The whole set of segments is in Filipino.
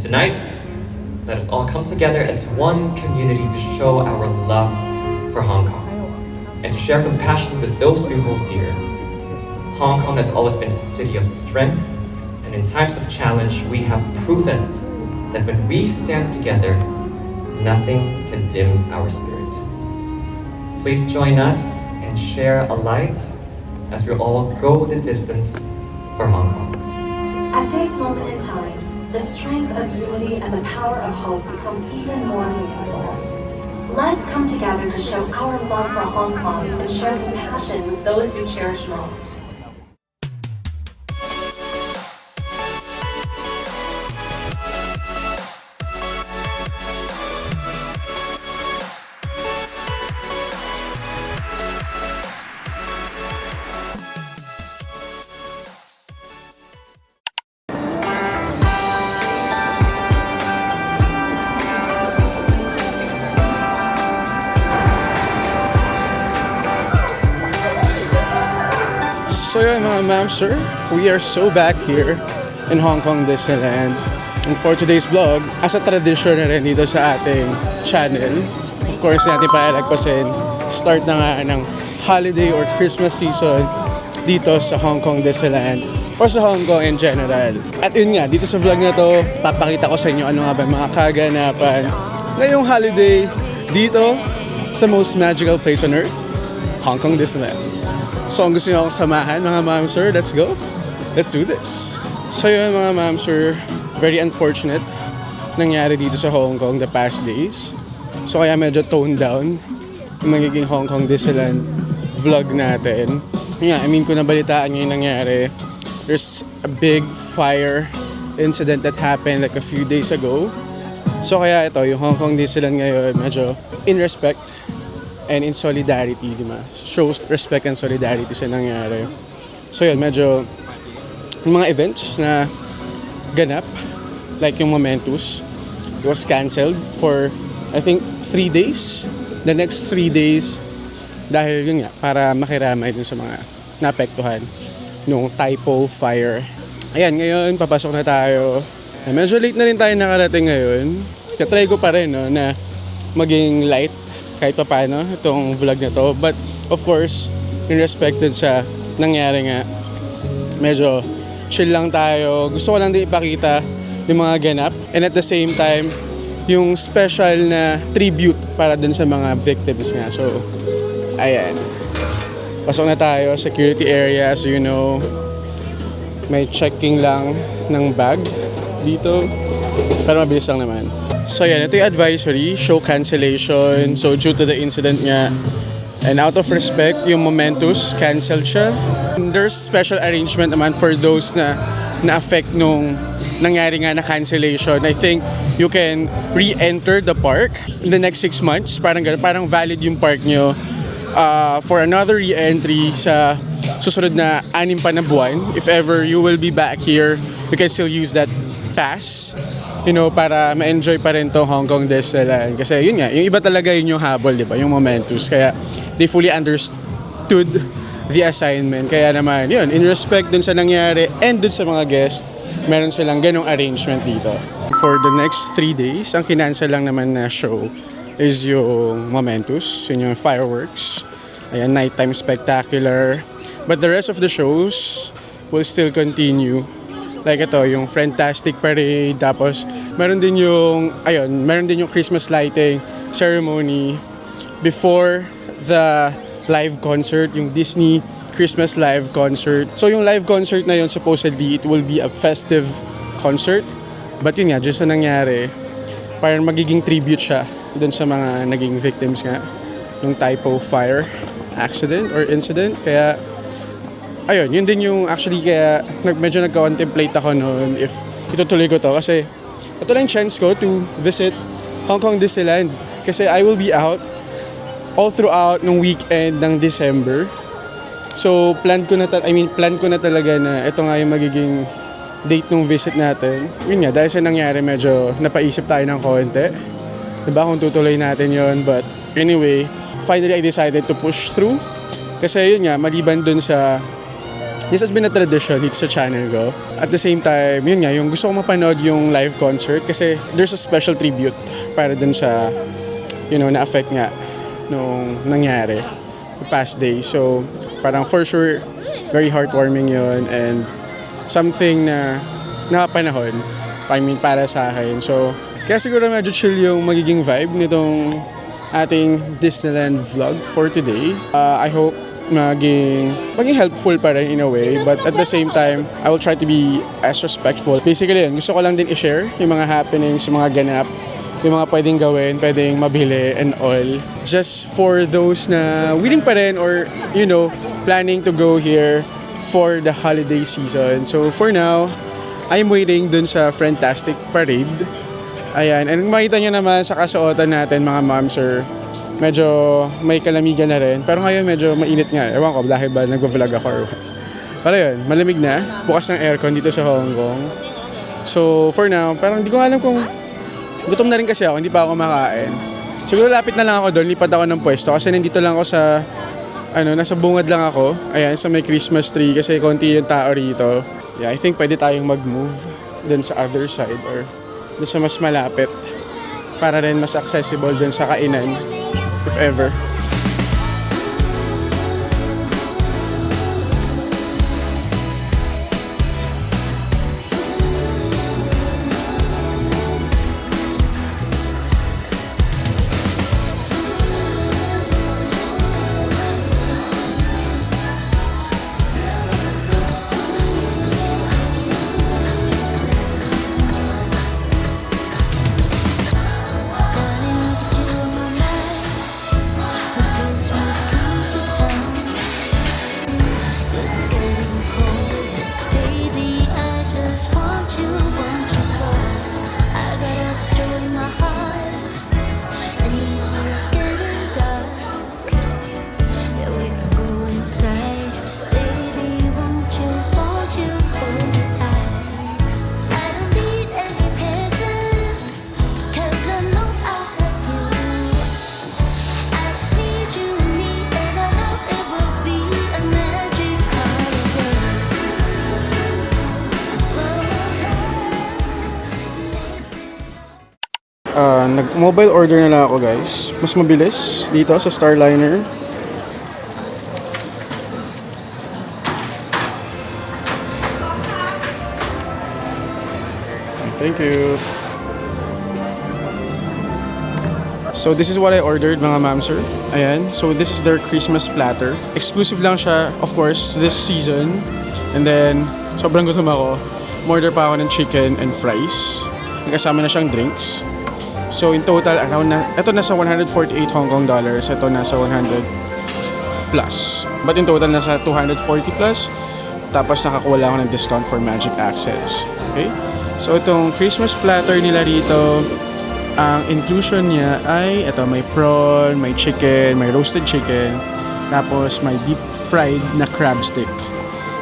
tonight, let us all come together as one community to show our love for Hong Kong and to share compassion with those we hold dear. Hong Kong has always been a city of strength, and in times of challenge, we have proven that when we stand together, nothing can dim our spirit. Please join us and share a light as we all go the distance for Hong Kong. At this moment in time, the strength of unity and the power of hope become even more meaningful. Let's come together to show our love for Hong Kong and share compassion with those we cherish most. So yun mga ma'am, sir, we are so back here in Hong Kong, Disneyland. And for today's vlog, as a tradition na rin dito sa ating channel, of course natin paalagpasin, start na nga ng holiday or Christmas season dito sa Hong Kong, Disneyland or sa Hong Kong in general. At yun nga, dito sa vlog na to, papakita ko sa inyo ano nga ba mga kaganapan ngayong holiday dito sa most magical place on earth, Hong Kong, Disneyland. So kung gusto nyo akong samahan mga ma'am sir, let's go. Let's do this. So yun mga ma'am sir, very unfortunate nangyari dito sa Hong Kong the past days. So kaya medyo toned down yung magiging Hong Kong Disneyland vlog natin. Yeah, I mean kung nabalitaan nyo yung nangyari, there's a big fire incident that happened like a few days ago. So kaya ito, yung Hong Kong Disneyland ngayon medyo in respect and in solidarity, di ba? Shows respect and solidarity sa nangyari. So yun, medyo yung mga events na ganap, like yung Momentus, it was cancelled for, I think, 3 days. The next 3 days, dahil yun nga, para makiramay dun sa mga naapektuhan nung typo fire. Ayan, ngayon, papasok na tayo. Medyo late na rin tayo nakarating ngayon. Katry ko pa rin, no, na maging light kahit pa paano itong vlog na to. But of course, in respect dun sa nangyari nga, medyo chill lang tayo. Gusto ko lang din ipakita yung mga ganap. And at the same time, yung special na tribute para dun sa mga victims nga. So, ayan. Pasok na tayo, security area. So, you know, may checking lang ng bag dito. Pero mabilis lang naman. So yan, ito yung advisory, show cancellation. So due to the incident nga, and out of respect, yung Momentus, canceled siya. There's special arrangement naman for those na na-affect nung nangyari nga na cancellation. I think you can re-enter the park in the next 6 months. Parang valid yung park nyo for another re-entry sa susunod na 6 pa na buwan. If ever you will be back here, you can still use that pass, you know, para ma-enjoy pa rin to Hong Kong Disneyland. Kasi yun nga, yung iba talaga yun yung habol, di ba? Yung Momentus. Kaya they fully understood the assignment. Kaya naman, yun, in respect dun sa nangyari and dun sa mga guest, meron silang ganong arrangement dito. For the next 3 days, ang kinansel lang naman na show is yung Momentus, yun yung fireworks. Ayan, nighttime spectacular. But the rest of the shows will still continue. Like ito, yung Fantastic Parade, tapos meron din yung Christmas lighting ceremony before the live concert, yung Disney Christmas live concert. So yung live concert na yun, supposedly, it will be a festive concert. But yun nga, just sa nangyari, parang magiging tribute siya dun sa mga naging victims nga ng typo fire accident or incident. Kaya ayun, yun din yung actually kaya medyo nagka-contemplate ako noon if itutuloy ko to kasi ito lang chance ko to visit Hong Kong Disneyland kasi I will be out all throughout nung weekend ng December. So plan ko na talaga na ito nga yung magiging date nung visit natin. Yun nga, dahil sa nangyari medyo napaisip tayo ng konti. Diba kung tutuloy natin yon, but anyway, finally I decided to push through kasi yun nga, maliban dun sa this has been a tradition dito sa channel ko. At the same time, yun nga, yung gusto ko mapanood yung live concert kasi there's a special tribute para dun sa, na-affect nga nung nangyari the past day. So, parang for sure, very heartwarming yun and something na nakapanahon, para sa akin. So, kaya siguro medyo chill yung magiging vibe nitong ating Disneyland vlog for today. I hope maging helpful pa rin in a way, but at the same time, I will try to be as respectful. Basically yun, gusto ko lang din i-share yung mga happenings, yung mga ganap, yung mga pwedeng gawin, pwedeng mabili and all. Just for those na willing pa rin or, planning to go here for the holiday season. So for now, I'm waiting dun sa Fantastic Parade. Ayan, and makita nyo naman sa kasuotan natin mga moms, sir, medyo may kalamigan na rin. Pero ngayon medyo mainit nga. Ewan ko, dahil ba nag-vlog ako or what. Pero yun, malamig na. Bukas ng aircon dito sa Hong Kong. So for now, parang hindi ko alam kung gutom na rin kasi ako, hindi pa ako kumakain. Siguro lapit na lang ako doon, lipat ako ng pwesto kasi nandito lang ako sa, nasa bungad lang ako. Ayan, sa may Christmas tree kasi konti yung tao rito. Yeah, I think pwede tayong mag-move doon sa other side or doon sa mas malapit para rin mas accessible doon sa kainan if ever. Nag-mobile order na lang ako, guys. Mas mabilis dito sa Starliner. Thank you. So this is what I ordered, mga ma'am, sir. Ayan. So this is their Christmas platter. Exclusive lang siya, of course, this season. And then, sobrang gutom ako. Order pa ako ng chicken and fries. Kasama na siyang drinks. So in total, ito nasa 148 Hong Kong dollars. Ito nasa 100 plus. But in total, nasa 240 plus. Tapos nakakuha lang ako ng discount for Magic Access. Okay? So itong Christmas platter nila rito, ang inclusion niya ay, ito, may prawn, may chicken, may roasted chicken, tapos may deep fried na crab stick.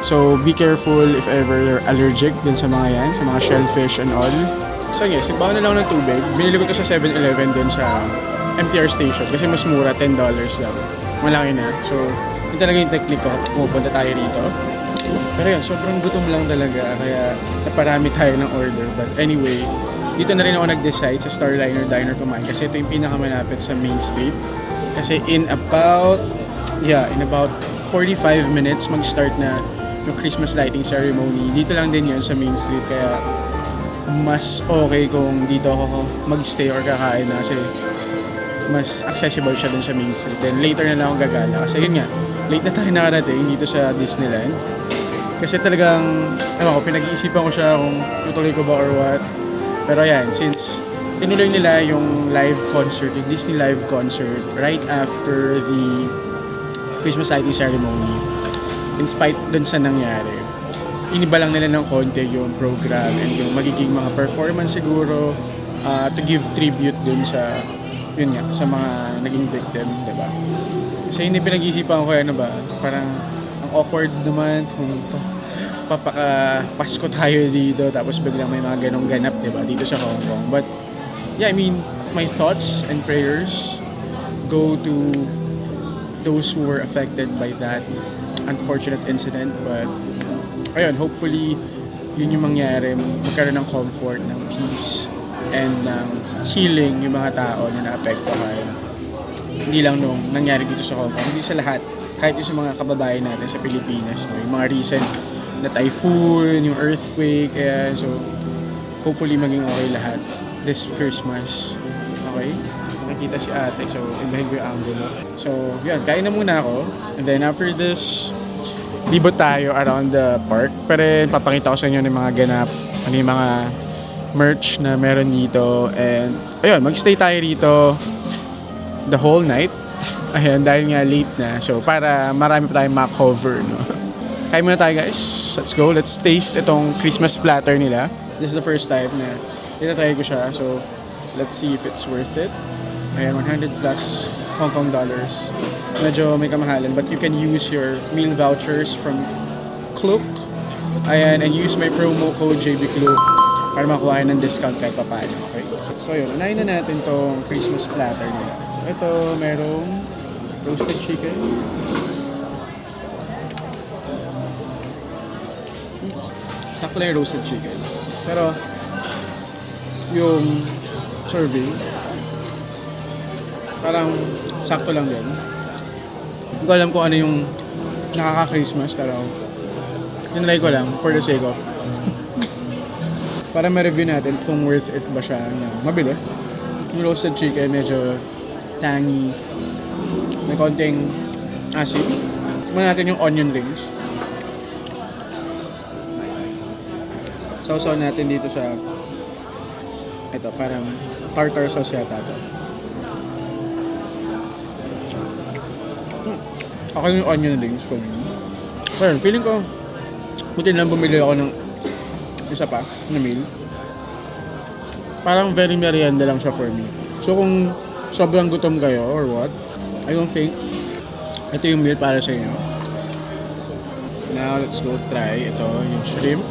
So be careful if ever you're allergic din sa mga yan, sa mga shellfish and all. So yes, nagbawa na lang ng tubig. Binili ko to sa 7-Eleven dun sa MTR station kasi mas mura, $10 lang. Malaki na. So, yun talaga yung technique ko. Pupunta tayo rito. Pero yun, sobrang gutom lang talaga. Kaya naparami tayo ng order. But anyway, dito na rin ako nag-decide sa Starliner Diner kumain kasi ito yung pinakamalapit sa Main Street. Kasi in about 45 minutes mag-start na yung Christmas lighting ceremony. Dito lang din yun sa Main Street. Kaya mas okay kung dito ako mag-stay or kakain na kasi mas accessible siya dun sa Main Street. Then later na lang ako gagala kasi yun nga, late na tayo nakarating dito sa Disneyland. Kasi talagang, pinag-iisipan ko siya kung tutuloy ko ba or what. Pero yan, since tinuloy nila yung live concert, yung Disney live concert right after the Christmas lighting ceremony, in spite dun sa nangyari, iniba lang nila ng konti yung program and yung magiging mga performance siguro to give tribute dun sa sa mga naging victim, diba? Kasi hindi pinag-iisipan ko parang ang awkward naman kung papaka-Pasko tayo dito tapos biglang may mga ganong ganap, diba? Dito sa Hong Kong. But yeah, I mean, my thoughts and prayers go to those who were affected by that unfortunate incident, but ayun, hopefully, yun yung mangyari. Magkaroon ng comfort, ng peace, and ng healing yung mga tao na naapektuhan. Hindi lang nung nangyari dito sa Hong Kong, hindi sa lahat. Kahit yung sa mga kababayan natin sa Pilipinas, no? Yung mga recent na typhoon, yung earthquake, ayan. So, hopefully maging okay lahat this Christmas. Okay? Nakita si ate, so ibahin ko yung angulo. So, yun, kain na muna ako. And then after this, libot tayo around the park. Pero papakita ko sa inyo ng mga ganap, ano yung mga merch na meron dito. And, ayun, magstay tayo rito the whole night. Ayan, dahil nga late na. So, para marami pa tayong ma-cover, no? Kain muna tayo, guys. Let's go. Let's taste itong Christmas platter nila. This is the first time na itatry ko siya. So, let's see if it's worth it. Ayan, 100 plus Hong Kong dollars. Medyo may kamahalan. But you can use your meal vouchers from Klook. Ayan, and use my promo code JBKlook para makuha ng discount kahit pa paano. Okay? So, yun. Unahin na natin tong Christmas platter nila. So, ito, merong roasted chicken. Sakto lang yung roasted chicken. Pero, yung serving, parang sakto lang din. Hindi ko alam kung ano yung nakaka-Christmas, pero tinry ko lang for the sake of. Para ma-review natin kung worth it ba siya na mabili. Yung roasted chicken, medyo tangy. May konting asin. Muna natin yung onion rings. Sausaw natin dito sa ito, parang tartar sauce yata ito. Okay yung onion rings ko. Well, feeling ko buti lang bumili ako ng isa pa na meal. Parang very merienda lang siya for me. So kung sobrang gutom kayo or what, I don't think ito yung meal para sa inyo. Now, let's go try ito, yung shrimp.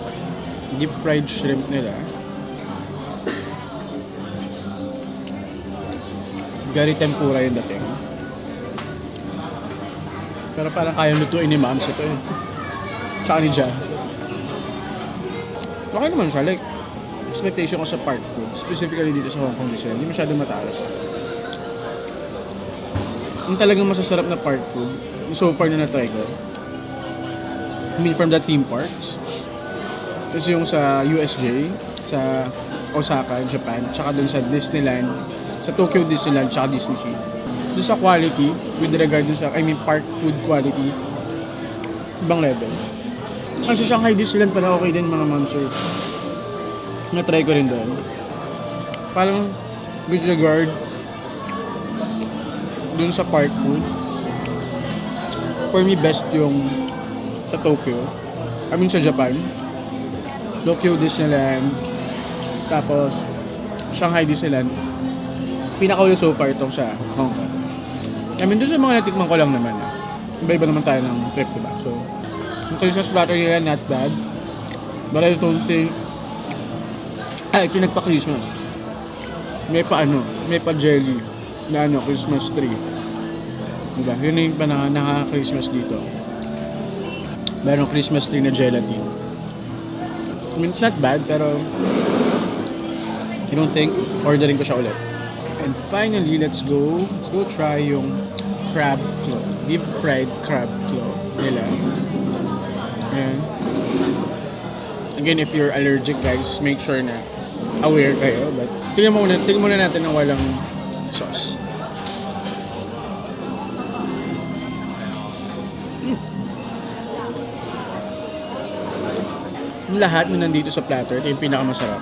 Deep fried shrimp nila. Very tempura yung dating. Pero parang kayang lutuin ni Mams ito eh. Tsaka ni Jan. Okay naman siya. Like, expectation ko sa park food, specifically dito sa Hong Kong Disney, hindi masyadong mataas. Yung talagang masasarap na park food, so far na na-try ko. I mean, from the theme parks. Kasi yung sa USJ, sa Osaka, Japan, tsaka dun sa Disneyland, sa Tokyo Disneyland, tsaka Disney Sea. Dun sa quality, with regard dun sa, park food quality, ibang level. Kasi Shanghai Disneyland pala okay din mga mamsir. Na-try ko rin doon. Parang, with regard dun sa park food, for me, best yung sa Tokyo. Sa Japan. Tokyo Disneyland, tapos Shanghai Disneyland. Pinakauli so far itong sa Hong Kong. Doon sa mga natikman ko lang naman. Iba-iba naman tayo ng trip, diba? So, yung Christmas platter nila, not bad. But I don't think, ito nagpa-Christmas. May pa jelly na Christmas tree. Diba? Yun na yung naka-Christmas dito. Merong Christmas tree na gelatin. It's not bad, pero I don't think ordering ko siya ulit. And finally, let's go try yung crab claw. Deep fried crab claw nila. And again, if you're allergic, guys, make sure na aware kayo. But tingnan muna natin ng walang sauce. Lahat na nandito sa platter, ito yung pinakamasarap.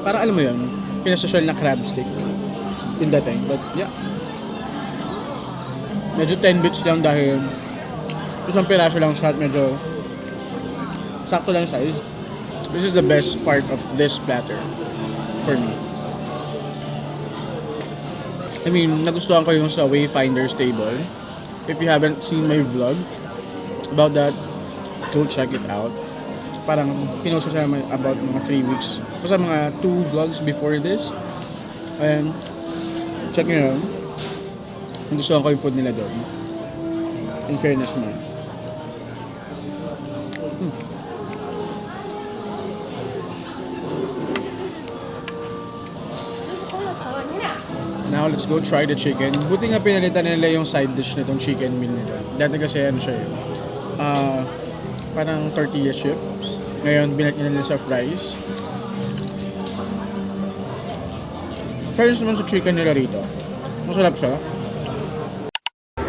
Para alam mo yun, pinasosyal na crab stick. Yung dating. But yeah. Medyo 10 bits lang dahil isang piraso lang siya at medyo sakto lang size. This is the best part of this platter for me. Nagustuhan ko yung sa Wayfinder's Table. If you haven't seen my vlog about that, go check it out. Parang pinost ko siya about mga 3 weeks. Basta mga 2 vlogs before this. And check nyo yun. Gustuhan ko yung food nila doon. In fairness man. Now, let's go try the chicken. Buti nga pinalitan nila yung side dish nitong chicken meal nila. Dati kasi ano siya parang tortilla chips. Ngayon, binalik nila sa fries. Fairness naman sa chicken nila rito. Masarap siya.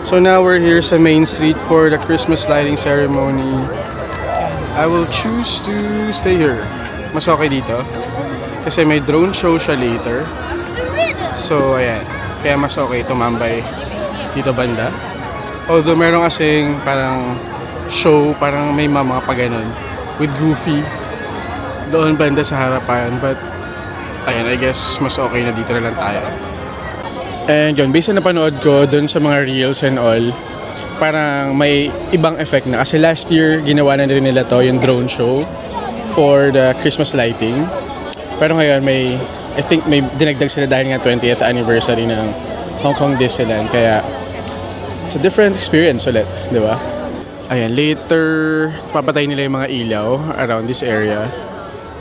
So now we're here sa Main Street for the Christmas lighting ceremony. I will choose to stay here. Mas okay dito. Kasi may drone show siya later. So ayan. Kaya mas okay tumambay dito banda. Although meron kasing parang show, parang may mga paganon with Goofy doon banda sa harapan. But ayan, I guess mas okay na dito na lang tayo. And yun, based na napanood ko dun sa mga reels and all, parang may ibang effect na. Kasi last year, ginawa na rin nila to, yung drone show for the Christmas lighting. Pero ngayon, I think may dinagdag sila dahil nga 20th anniversary ng Hong Kong Disneyland. Kaya, it's a different experience ulit, di ba? Ayan, later, papatay nila yung mga ilaw around this area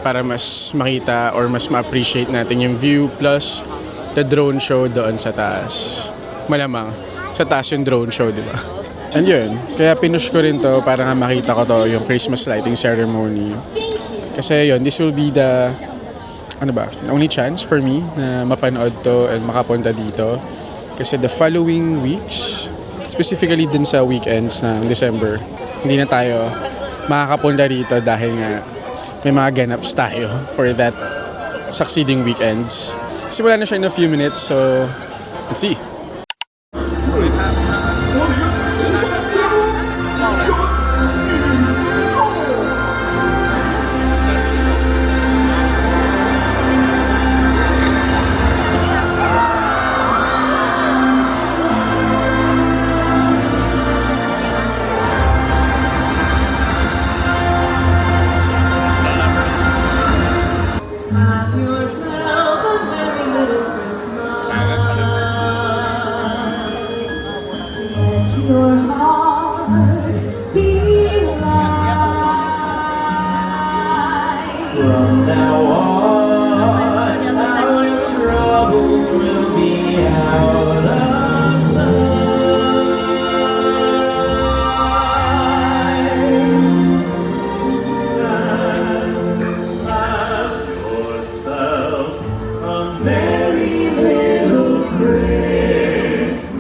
para mas makita or mas ma-appreciate natin yung view plus the drone show doon sa taas. Malamang, sa taas yung drone show, di ba? And yun, kaya pinush ko rin to para nga makita ko to, yung Christmas lighting ceremony. Kasi yun, this will be the, the only chance for me na mapanood to and makapunta dito. Kasi the following weeks, specifically dun sa weekends ng December, hindi na tayo makakapunta dito dahil nga may mga ganaps tayo for that succeeding weekends. Simula na siya in a few minutes, so let's see. Your heart be light. From now on, our troubles will be out of sight. Have yourself a merry little Christmas.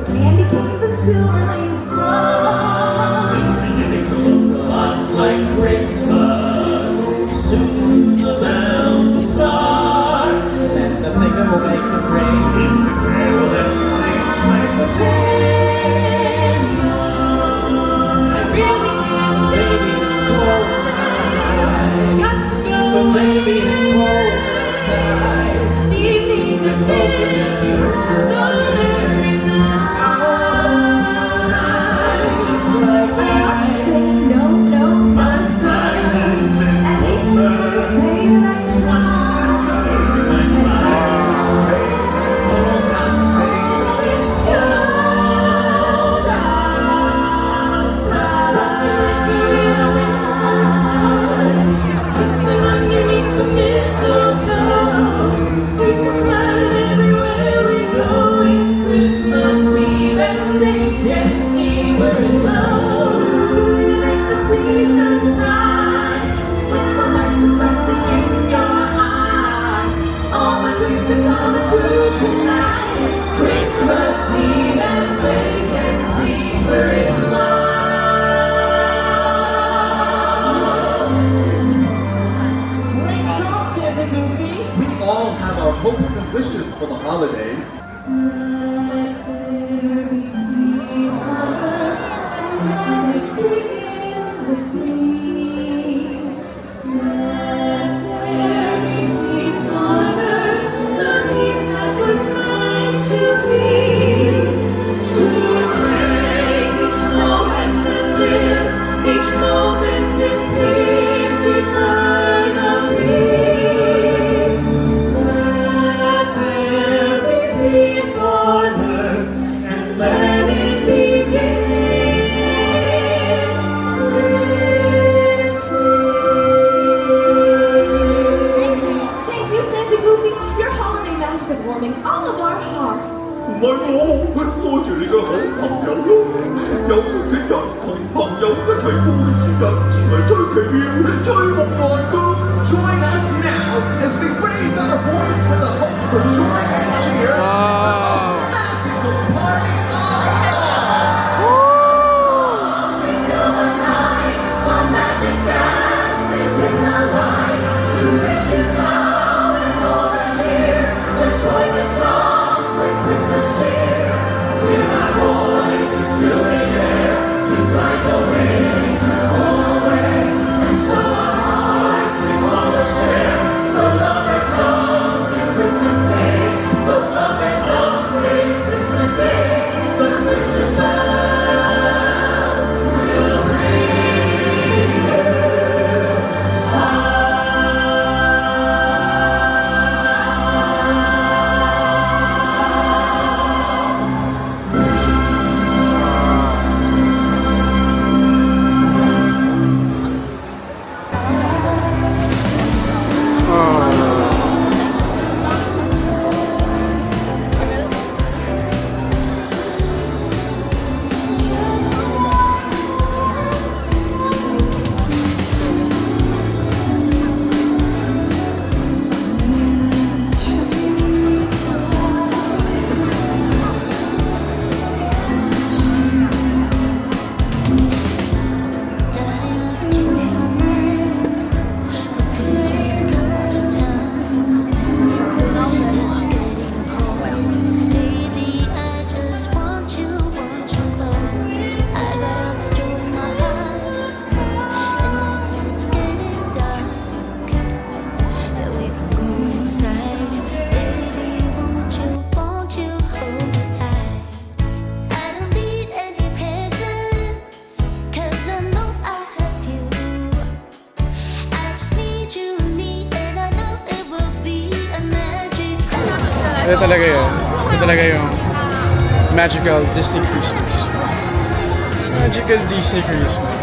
Candy canes and silver lanes of love. It's beginning to look a lot like Christmas. Soon the bells will start, and the thinger will make the rain. If the carol that we sing like the I really can't stay. baby it's cold outside. Got to go But away. baby it's cold outside. This evening There's is hope in the future. so very nice. It's like that. No, no, I'm sorry. At least you wanna say that I tried. And I can say it's cold outside. We're in a winter storm, kissing underneath the mistletoe. People smiling everywhere we go. It's Christmas Eve and they can see we're in love. Let the season bright with the lights reflecting in your eyes. All my dreams are coming true tonight. It's Christmas Eve and they can see we're in love. Ring Tom, Santa Goofy. We all have our hopes and wishes for the holidays. Let there be peace on earth, and let it begin with me. Let there be peace on earth, the peace that was meant to be. To take each moment and live each moment in peace eternally. Let 為我多謝你嘅好朋友咯，有屋企人同朋友一齊過嘅節日，先係最奇妙、最夢幻㗎。Join us now as we raise our voice with the hope for joy and cheer. Magical party Ito talaga yun. Ito talaga yung magical Disney Christmas. Magical Disney Christmas.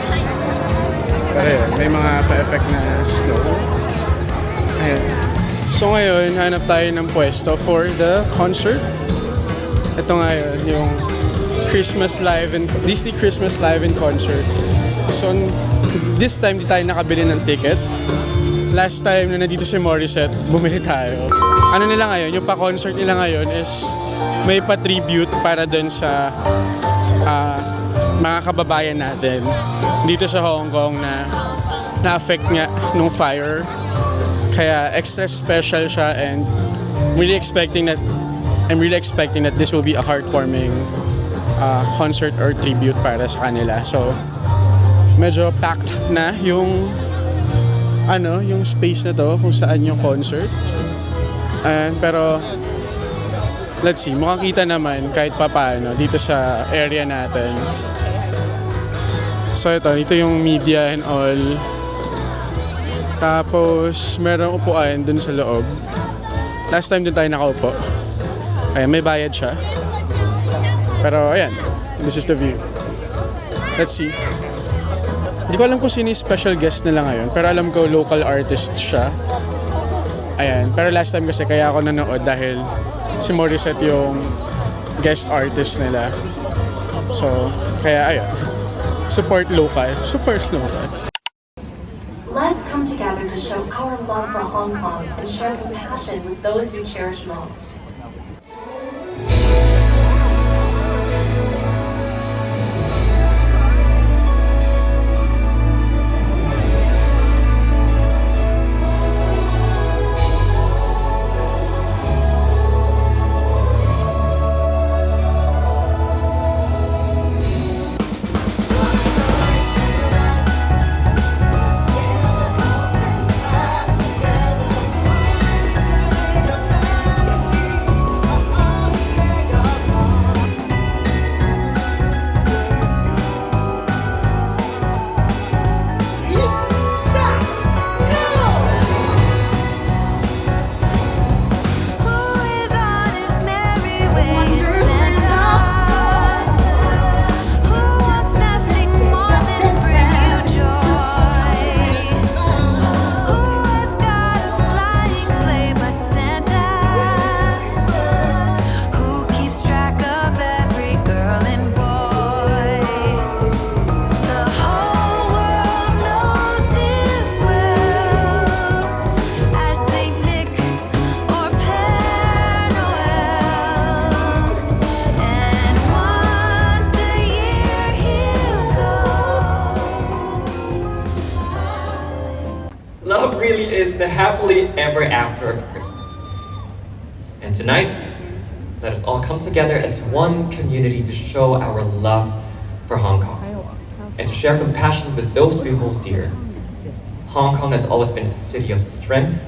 Pero yun, may mga pa-effect na snow. Ayan. So ngayon, hanap tayo ng pwesto for the concert. Ito nga yun, yung Christmas Live and Disney Christmas Live and Concert. So this time, di tayo nakabili ng ticket. Last time na nandito si Morissette, bumili tayo. Ano nila ngayon, yung pa-concert nila ngayon is may pa-tribute para dun sa mga kababayan natin dito sa Hong Kong na na-affect nga nung fire. Kaya extra special siya and I'm really expecting that this will be a heartwarming concert or tribute para sa kanila. So medyo packed na yung yung space na to kung saan yung concert. Pero let's see, mukhang kita naman kahit papaano dito sa area natin. So ito yung media and all. Tapos merong upuan dun sa loob. Last time din tayo nakaupo. Ayan, may bayad siya. Pero ayan, this is the view. Let's see. Hindi ko alam kung sino yung special guest nila ngayon, pero alam ko local artist siya. Ayan, pero last time kasi kaya ako nanood dahil si Morissette yung guest artist nila. So, kaya ayun. Support local. Support local. Let's come together to show our love for Hong Kong and share compassion with those we cherish most. happily ever after of Christmas. And tonight, let us all come together as one community to show our love for Hong Kong and to share compassion with those we hold dear. Hong Kong has always been a city of strength,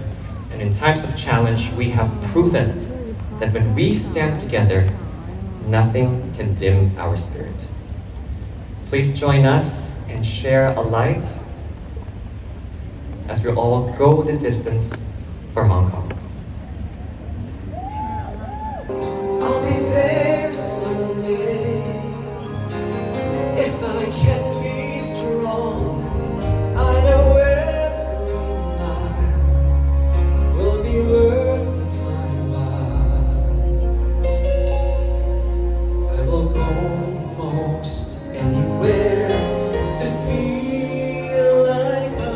and in times of challenge, we have proven that when we stand together, nothing can dim our spirit. Please join us and share a light as we all go the distance for Hong Kong. I'll be there someday if I can be strong. I know every mile will be worth my while. I will go most anywhere to feel like I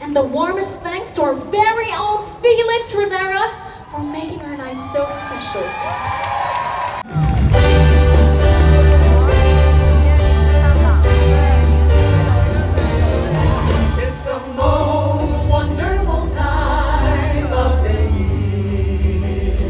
And the warmest thanks to our very own Felix Rivera for making our night so special. It's the most wonderful time of the year,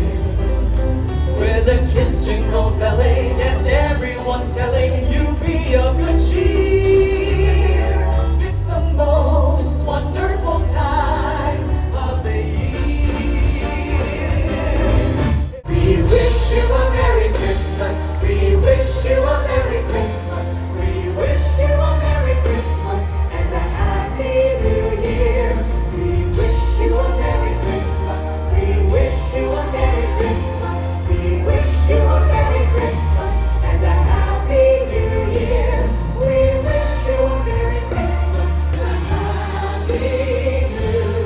where the kids jingle belling and everyone telling you be of good cheer. It's the most wonderful time of the year. We wish you a Merry Christmas. We wish you a Merry Christmas. We wish you a Merry Christmas and a Happy New Year. We wish you a Merry Christmas. We wish you a Merry Christmas. We wish you a Merry Christmas and a Happy New Year. We wish you a Merry Christmas and a Happy New Year.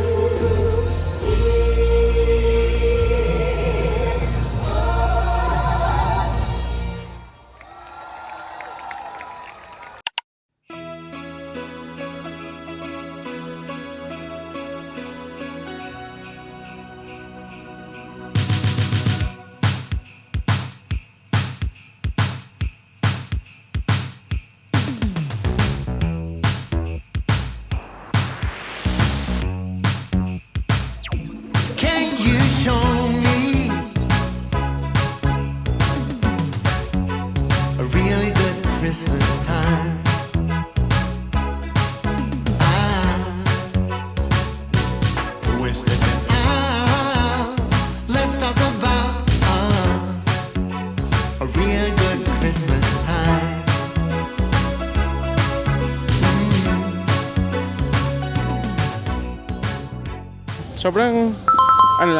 Can you show me a really good Christmas time? We're stepping out. Let's talk about a real good Christmas time. Sobrang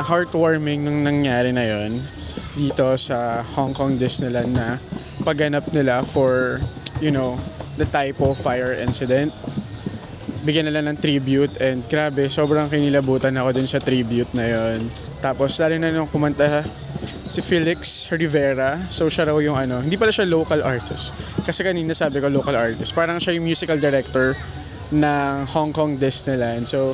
heartwarming nung nangyari na yon dito sa Hong Kong Disneyland na pagganap nila for, the Typo fire incident. Bigyan nila ng tribute and grabe, sobrang kinilabutan ako dun sa tribute na yon. Tapos lalo na nung kumanta si Felix Rivera. So siya raw yung hindi pala siya local artist. Kasi kanina sabi ko local artist. Parang siya yung musical director ng Hong Kong Disneyland. So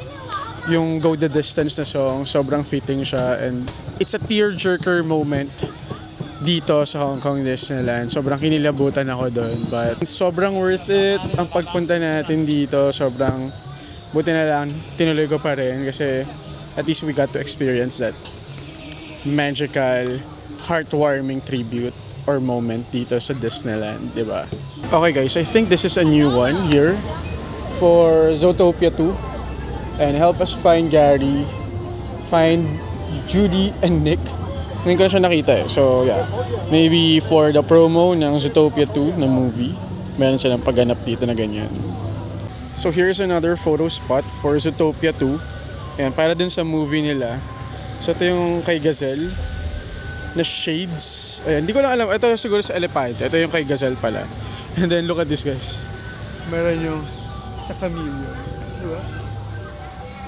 yung Go the Distance na song, sobrang fitting siya and it's a tearjerker moment dito sa Hong Kong Disneyland. Sobrang kinilabutan ako doon but sobrang worth it ang pagpunta natin dito. Sobrang buti na lang tinuloy ko pa rin kasi at least we got to experience that magical, heartwarming tribute or moment dito sa Disneyland, di ba? Okay guys, I think this is a new one here for Zootopia 2. And help us find Gary, find Judy and Nick. Ngayon ko na siya nakita eh. So yeah, maybe for the promo ng Zootopia 2 na movie, meron silang pagganap dito na ganyan. So here's another photo spot for Zootopia 2. Ayan, para dun sa movie nila. So ito yung kay Gazelle na shades. Ayan, hindi ko lang alam. Ito siguro sa Elepante. Ito yung kay Gazelle pala. And then look at this guys. Meron yung sa chameleon. Diba?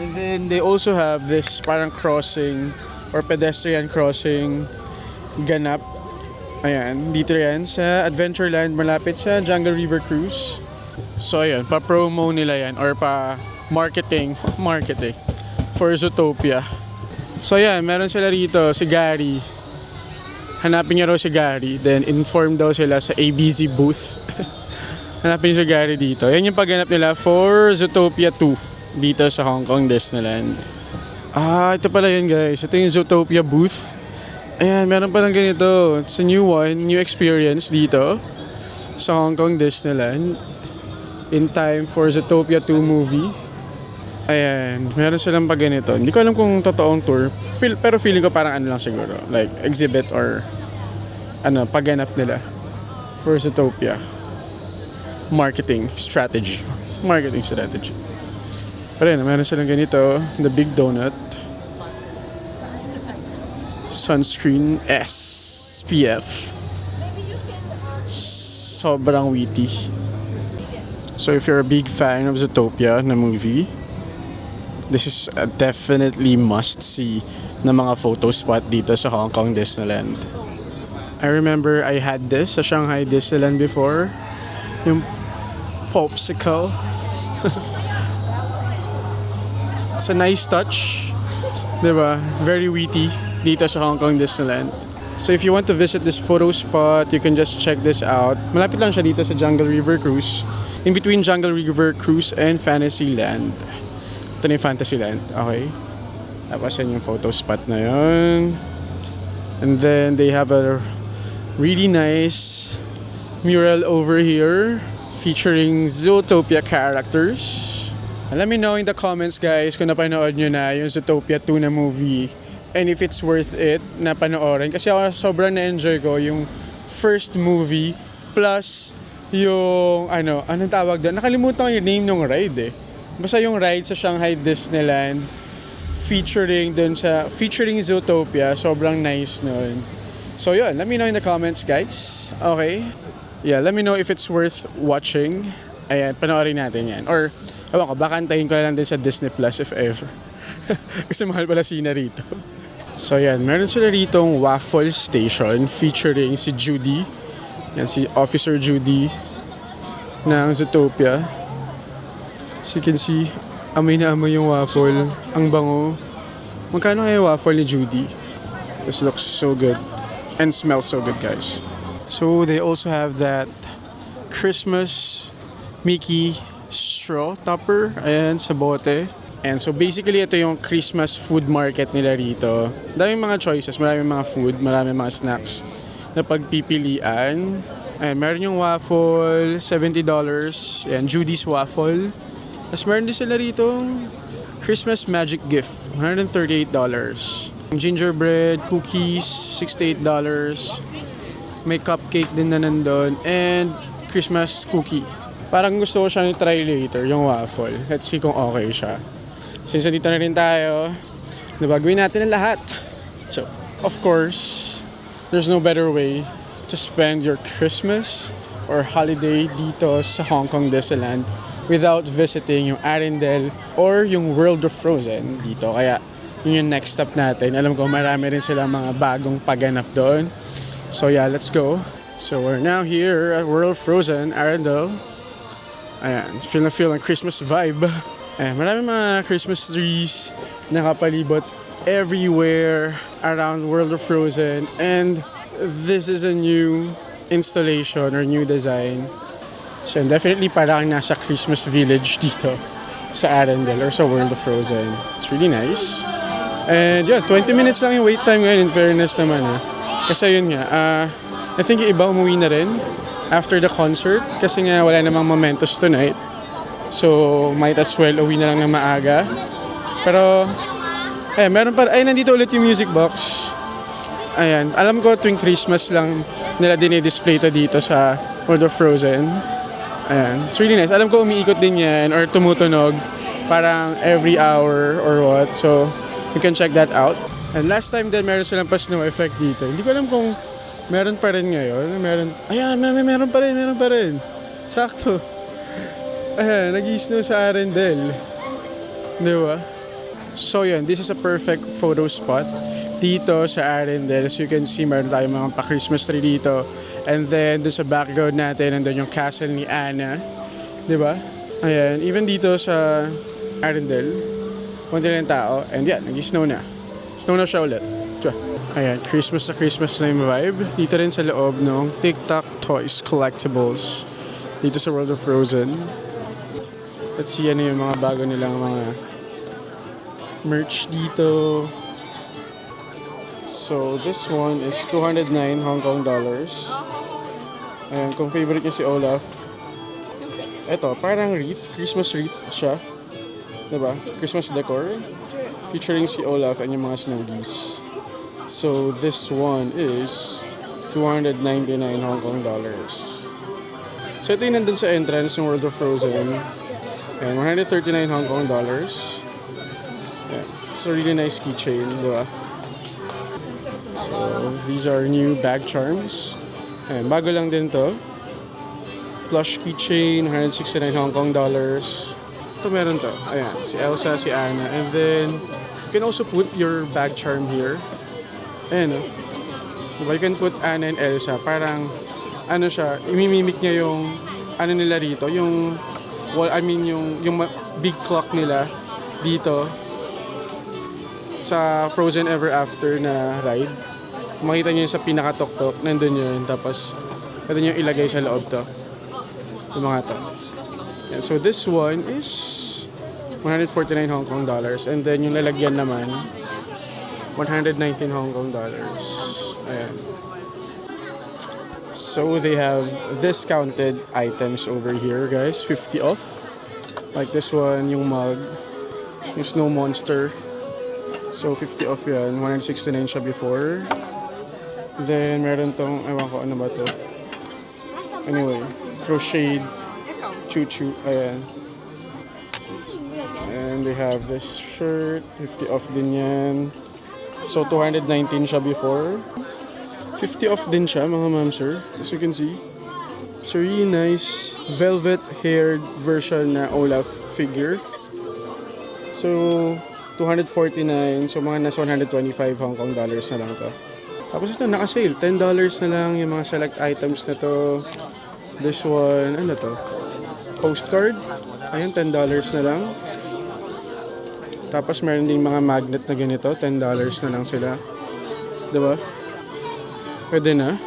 And then they also have this parang crossing or pedestrian crossing ganap. Ayan, dito yan sa Adventureland malapit sa Jungle River Cruise. So ayan, pa-promo nila yan or pa-marketing for Zootopia. So ayan, meron sila rito si Gary. Hanapin niya raw si Gary, then inform daw sila sa ABZ booth. Hanapin si Gary dito. Yan yung pagganap nila for Zootopia 2 dito sa Hong Kong Disneyland. Ito pala yun guys. Ito yung Zootopia booth. Ayan, meron palang ganito. It's a new one, new experience dito sa Hong Kong Disneyland in time for Zootopia 2 movie. Ayan, meron silang pag ganito. Hindi ko alam kung totoong tour, pero feeling ko parang ano lang siguro, like exhibit or pagganap nila for Zootopia. Marketing strategy. Pero yun, meron silang ganito, the big donut. Sunscreen SPF. Sobrang witty. So if you're a big fan of Zootopia na movie, this is a definitely must-see na mga photo spot dito sa Hong Kong Disneyland. I remember I had this sa Shanghai Disneyland before. Yung popsicle. It's a nice touch. Diba? Very witty dito sa Hong Kong Disneyland. So if you want to visit this photo spot, you can just check this out. Malapit lang siya dito sa Jungle River Cruise. In between Jungle River Cruise and Fantasyland. Ito na yung Fantasyland, okay? Tapos yan yung photo spot na yun. And then they have a really nice mural over here featuring Zootopia characters. Let me know in the comments guys kung napanood nyo na yung Zootopia 2 na movie and if it's worth it na panoorin. Kasi ako sobrang na-enjoy ko yung first movie plus yung anong tawag doon? Nakalimutan ko yung name ng ride eh. Basta yung ride sa Shanghai Disneyland featuring Zootopia, sobrang nice nun. So yun, let me know in the comments guys. Okay? Yeah, let me know if it's worth watching. Ayan, panoorin natin yan. Or, ewan ko, baka antayin ko na lang din sa Disney Plus if ever. Kasi mahal pala sina rito. So yan, meron sila ritong waffle station featuring si Judy. Yan, si Officer Judy ng Zootopia. As you can see, amoy na amoy yung waffle. Ang bango. Magkano kaya waffle ni Judy? This looks so good. And smells so good, guys. So, they also have that Christmas Mickey straw topper. Ayan, sa bote. And so, basically, ito yung Christmas food market nila rito. Daming mga choices. Maraming mga food, maraming mga snacks na pagpipilian. Ayan, meron yung waffle, $70. Ayan, Judy's waffle. Tapos meron din sila rito Christmas Magic Gift, $138. Gingerbread, cookies, $68. May cupcake din na nandun. And Christmas cookie. Parang gusto ko siyang i-try later, yung waffle. Let's see kung okay siya. Since dito na rin tayo, nabagawin natin ang lahat. So, of course, there's no better way to spend your Christmas or holiday dito sa Hong Kong Disneyland without visiting yung Arendelle or yung World of Frozen dito. Kaya yun yung next stop natin. Alam ko marami rin silang mga bagong pagganap doon. So yeah, let's go. So we're now here at World of Frozen, Arendelle. Ayan, feel ang Christmas vibe. Ayan, marami mga Christmas trees nakapalibot everywhere around World of Frozen. And this is a new installation or new design. So definitely parang nasa Christmas village dito sa Arendelle or sa World of Frozen. It's really nice. And yun, 20 minutes lang yung wait time ngayon in fairness naman Kasi yun nga, I think yung iba umuwi na rin after the concert kasi nga wala namang Momentos tonight. So, might as well uwi na lang ng maaga. Pero, meron pa, nandito ulit yung music box. Ayan, alam ko tuwing Christmas lang nila dinidisplay to dito sa World of Frozen. Ayan, it's really nice. Alam ko umiikot din yan or tumutunog parang every hour or what. So, you can check that out. And last time din meron silang pa snow effect dito. Hindi ko alam kung meron pa rin ngayon. Meron pa rin. Sakto. Ayan, nag-i-snow sa Arendelle. Di ba? So yun, this is a perfect photo spot dito sa Arendelle. As you can see, meron tayong mga pa-Christmas tree dito. And then, doon sa background natin, nandun yung castle ni Anna. Di ba? Ayan, even dito sa Arendelle, konti lang tao. And yan, nag-snow na. Snow na siya ulit. Tiyah. Ayan, Christmas na yung vibe. Dito rin sa loob ng TikTok Toys Collectibles. Dito sa World of Frozen. Let's see ano yung mga bago nilang mga merch dito. So, this one is 209 Hong Kong dollars. Ayan, kung favorite niya si Olaf. Ito, parang wreath. Christmas wreath siya. Diba? Christmas decor. Featuring si Olaf and yung mga Snowies. So, this one is 299 Hong Kong dollars. So, ito yung nandun sa entrance ng World of Frozen. And 139 Hong Kong dollars. Yeah, it's a really nice keychain, diba? So, these are new bag charms. And bago lang din to. Plush keychain, 169 Hong Kong dollars. Ito meron to. Ayan, si Elsa, si Anna. And then, you can also put your bag charm here. Ayan, oh. Diba, you can put Anna and Elsa. Parang, ano siya, imimimik niya yung, ano nila rito, yung, well, I mean, yung big clock nila dito sa Frozen Ever After na ride. Makita niyo yun sa pinaka-tok-tok, nandun yun. Tapos, pwede niyo ilagay sa loob to. Yung mga to. Yeah, so this one is 149 Hong Kong dollars. And then yung lalagyan naman, 119 Hong Kong dollars. Ayan. So they have discounted items over here, guys. 50 off. Like this one, yung mug. Yung Snow Monster. So 50 off yan. 169 siya before. Then meron tong, ewan ko ano ba to. Anyway, crocheted choo-choo. Ayan. And they have this shirt. 50 off din yan. So 219 siya before. 50 off din siya, mga ma'am sir. As you can see. It's a really nice velvet-haired version na Olaf figure. So 249. So mga nasa 125 Hong Kong dollars na lang to. Tapos ito, naka-sale. $10 na lang yung mga select items na to. This one, ano to? Postcard. Ayan, $10 na lang. Tapos meron din mga magnet na ganito. $10 na lang sila. Diba? Pwede na.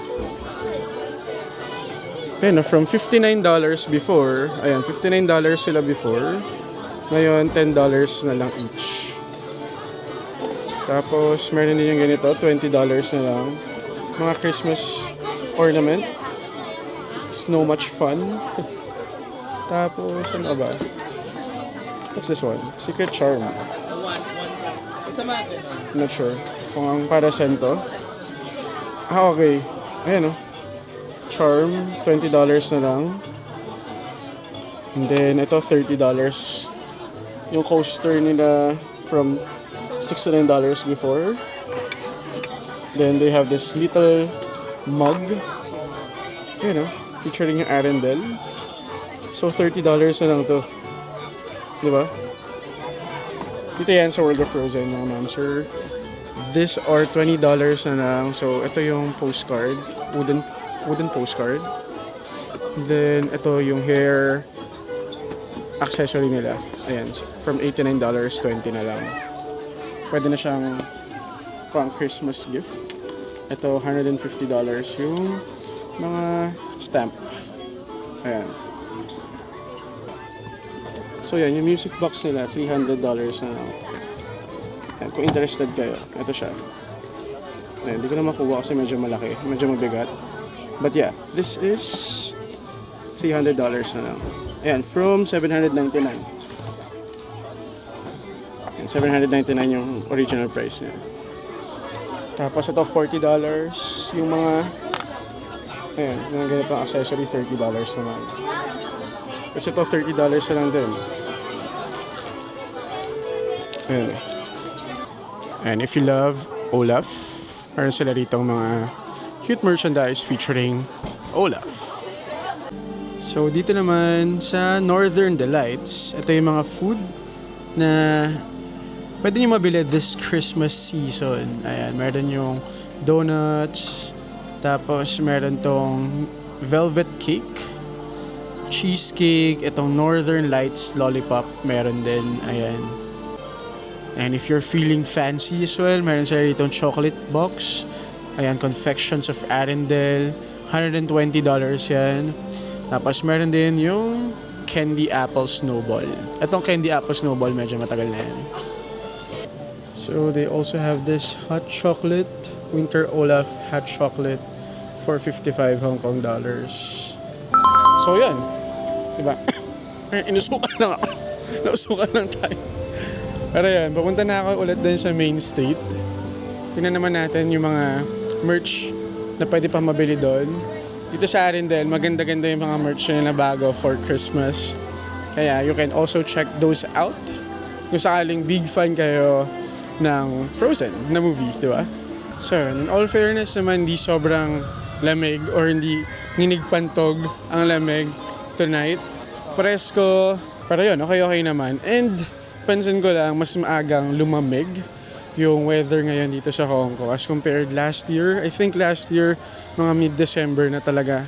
Ayan, from $59 before. Ayan, $59 sila before. Ngayon, $10 na lang each. Tapos, meron din yung ganito, $20 na lang. Mga Christmas ornament. Snow much fun. Tapos, ano ba? What's this one? Secret Charm. Not sure. Kung ang para saan to. Ah, okay. Ayan o. Charm, $20 na lang. And then, ito, $30. Yung coaster nila from $69 before. Then they have this little mug. You know, featuring yung Arendelle. So $30 na lang to. Diba? Dito yan sa World of Frozen, mga ma'am sir. These are $20 na lang. So ito yung postcard. Wooden postcard. Then ito yung hair accessory nila. Ayan. From $89, $20 na lang. Pwede na siyang pang Christmas gift. Ito, $150 yung mga stamp. Ayan. So yan, yung music box nila, $300 na lang. Ayan, kung interested kayo, ito siya. Ayan, hindi ko na makuha kasi medyo malaki, medyo mabigat. But yeah, this is $300 na lang. Ayan, from $799. Ayan, $799 yung original price niya. Tapos ito $40 yung mga ayan, yung ganitong accessory $30 naman. Kasi ito $30 na lang din. Ayan. And if you love Olaf, meron sila rito mga cute merchandise featuring Olaf. So dito naman sa Northern Delights, ito yung mga food na pwede nyo mabili this Christmas season. Ayan, meron yung donuts, tapos meron tong velvet cake, cheesecake, itong Northern Lights lollipop, meron din. Ayan. And if you're feeling fancy as well, meron sila ditong chocolate box. Ayan, confections of Arendelle, $120 yan. Tapos meron din yung candy apple snowball. Itong candy apple snowball medyo matagal na yan. So they also have this hot chocolate, Winter Olaf hot chocolate for 55 Hong Kong dollars. So yan, diba? Inusukan lang ako. Nausukan lang tayo. Pero yan, papunta na ako ulit din sa Main Street. Tingnan naman natin yung mga merch na pwede pa mabili doon. Dito sa Arendelle, maganda-ganda yung mga merch na bago for Christmas. Kaya you can also check those out. Kung sakaling big fan kayo ng Frozen na movie, di ba? So, in all fairness naman, hindi sobrang lamig or hindi nginigpantog ang lamig tonight. Presko, pero yun, okay naman. And pansin ko lang, mas maagang lumamig yung weather ngayon dito sa Hong Kong as compared last year. I think last year, mga mid-December na talaga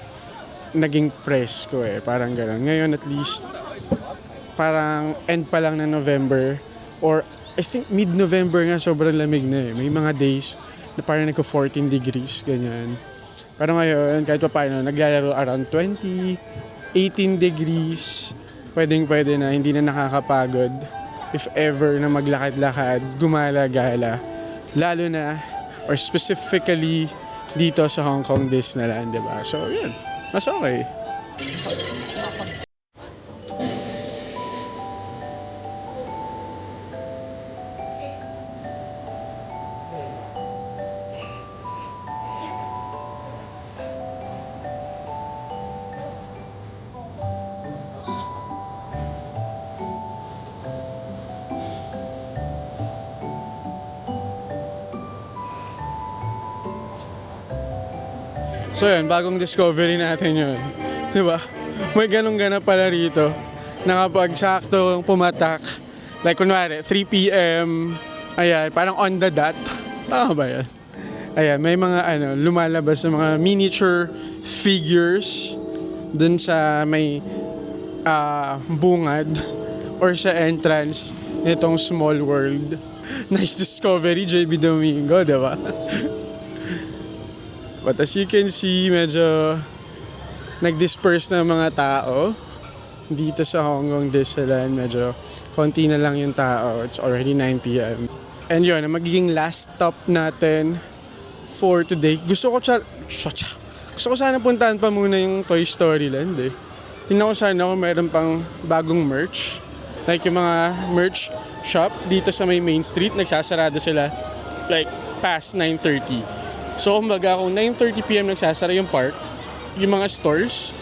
naging presko eh. Parang gano'n. Ngayon at least, parang end pa lang ng November or I think mid-November nga sobrang lamig na eh. May mga days na parang nagko-14 degrees, ganyan. Pero ngayon, kahit pa paano, naglalaro around 20, 18 degrees. Pwedeng-pwede na, hindi na nakakapagod. If ever na maglakad-lakad, gumala-gala. Lalo na, or specifically, dito sa Hong Kong Disneyland, diba? So, yun. Mas okay. So yun, bagong discovery natin yun. Diba? May ganong ganap pala rito na kapag sakto pumatak, like kunwari, 3 p.m., ayan, parang on the dot. Tama ba yan? Ayan, may mga lumalabas na mga miniature figures dun sa may bungad or sa entrance nitong Small World. Nice discovery, JB Domingo, diba? But as you can see, medyo nag-disperse na mga tao dito sa Hong Kong Disneyland. Medyo konti na lang yung tao. It's already 9 p.m. And yun, ang magiging last stop natin for today. Gusto ko sana puntahan pa muna yung Toy Story Land eh. Tingnan ko sana kung meron pang bagong merch. Like yung mga merch shop dito sa may Main Street, nagsasarado sila like past 9:30. So kumbaga kung 9:30 p.m. nagsasara yung park, yung mga stores,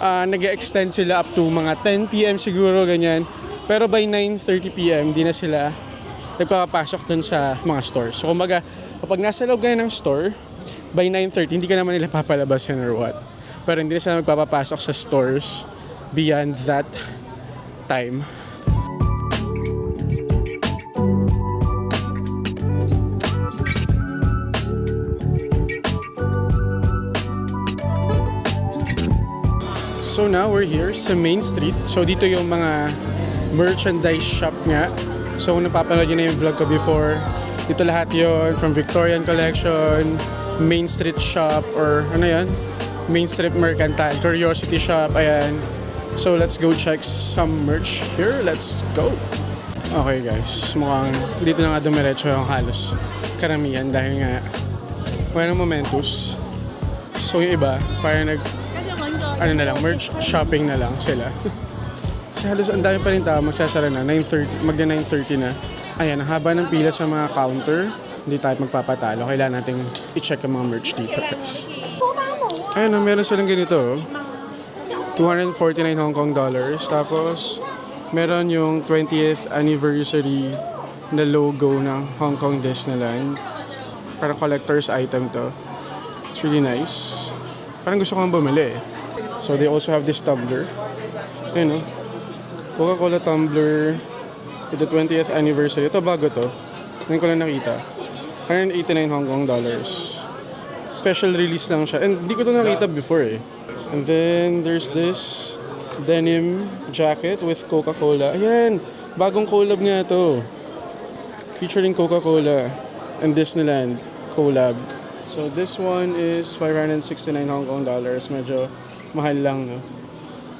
nag-extend sila up to mga 10 p.m. siguro, ganyan. Pero by 9:30 p.m. di na sila nagpapasok dun sa mga stores. So kumbaga, kapag nasa loob ka na ng store, by 9:30, hindi ka naman nila papalabas yan or what. Pero hindi na sila magpapapasok sa stores beyond that time. So now we're here sa Main Street. So dito yung mga merchandise shop nga. So kung napapanood nyo na yung vlog ko before, dito lahat yon from Victorian Collection, Main Street Shop, or ano yan? Main Street Mercantile, Curiosity Shop, ayan. So let's go check some merch here. Let's go. Okay guys, mukhang dito na nga dumiretso yung halos karamihan dahil nga wala ng momentous. So yung iba, parang merch shopping na lang sila. Kasi halos ang dami pa rin tao, magsasara na, 9:30, magna 9:30 na. Ayan, ang haba ng pila sa mga counter, hindi tayo magpapatalo. Kailangan nating i-check ang mga merch dito guys. Ayan, meron silang ganito. 249 Hong Kong dollars. Tapos, meron yung 20th anniversary na logo ng Hong Kong Disneyland. Parang collector's item to. It's really nice. Parang gusto kong bumili eh. So, they also have this tumbler. Ayan o. Coca-Cola tumbler with the 20th anniversary. Ito bago to. Ngayon ko lang nakita. 189 Hong Kong dollars. Special release lang siya. And hindi ko to nakita before eh. And then there's this denim jacket with Coca-Cola. Ayan! Bagong collab nga to. Featuring Coca-Cola and Disneyland collab. So this one is 569 Hong Kong dollars. Medyo mahal lang, no?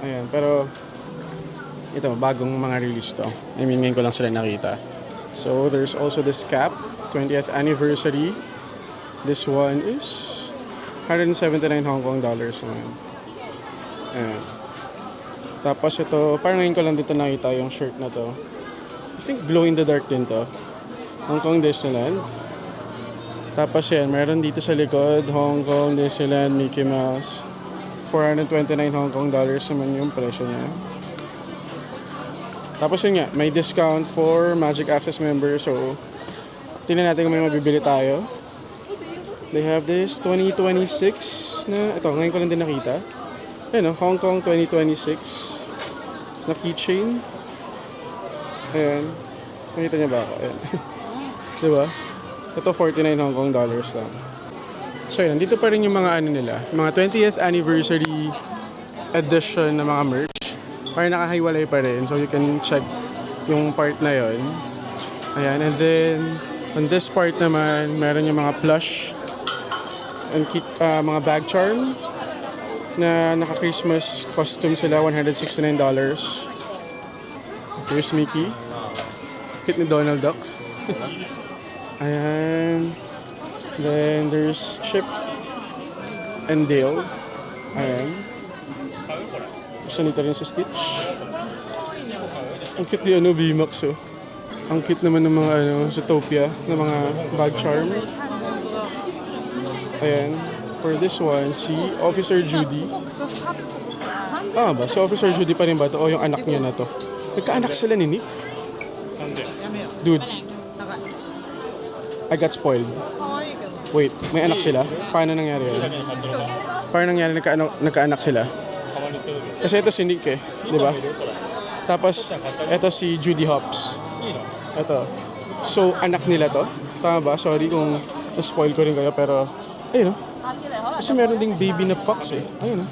Ayan, pero ito, bagong mga release to. I mean, ngayon ko lang sila nakita. So there's also this cap, 20th anniversary. This one is 179 Hong Kong dollars naman. Ayan. Tapos ito, parang ngayon ko lang dito nakita yung shirt na to. I think glow in the dark din to. Hong Kong Disneyland. Tapos yan, meron dito sa likod, Hong Kong Disneyland Mickey Mouse. 429 Hong Kong dollars naman yung presyo niya. Tapos yun nga, may discount for Magic Access members. So, tingnan natin kung may mabibili tayo. They have this 2026 na, ito, ngayon ko lang din nakita. Ayan o, Hong Kong 2026 na keychain. Ayan. Nakita niya ba ako? Ayan. Diba? Ito 49 Hong Kong dollars lang. So yun, nandito pa rin yung mga ano nila. Mga 20th anniversary edition na mga merch. Parang nakahiwalay pa rin. So you can check yung part na yon. Ayan. And then, on this part naman, meron yung mga plush and mga bag charm na naka-Christmas costume sila, $169. Here's Mickey. Kit ni Donald Duck. Ayan. Then there's Chip and Dale. Ayan. Gusto nito rin sa Stitch. Ang cute ni B-Max oh. Ang cute naman ng mga Zootopia na mga bag charm. Ayan. For this one, si Officer Judy. Ba? Si Officer Judy pa rin ba ito? O yung anak niya na to? Nagkaanak sila ni Nick? Dude. I got spoiled. Wait, may anak sila? Paano nangyari yun? Paano nangyari nagkaanak sila? Kasi ito si Nick eh, di ba? Tapos, ito si Judy Hopps. Ito. So, anak nila to? Tama ba? Sorry kung na-spoil ko rin kayo, pero ayun oh. Kasi meron ding baby na fox eh. Ayun oh.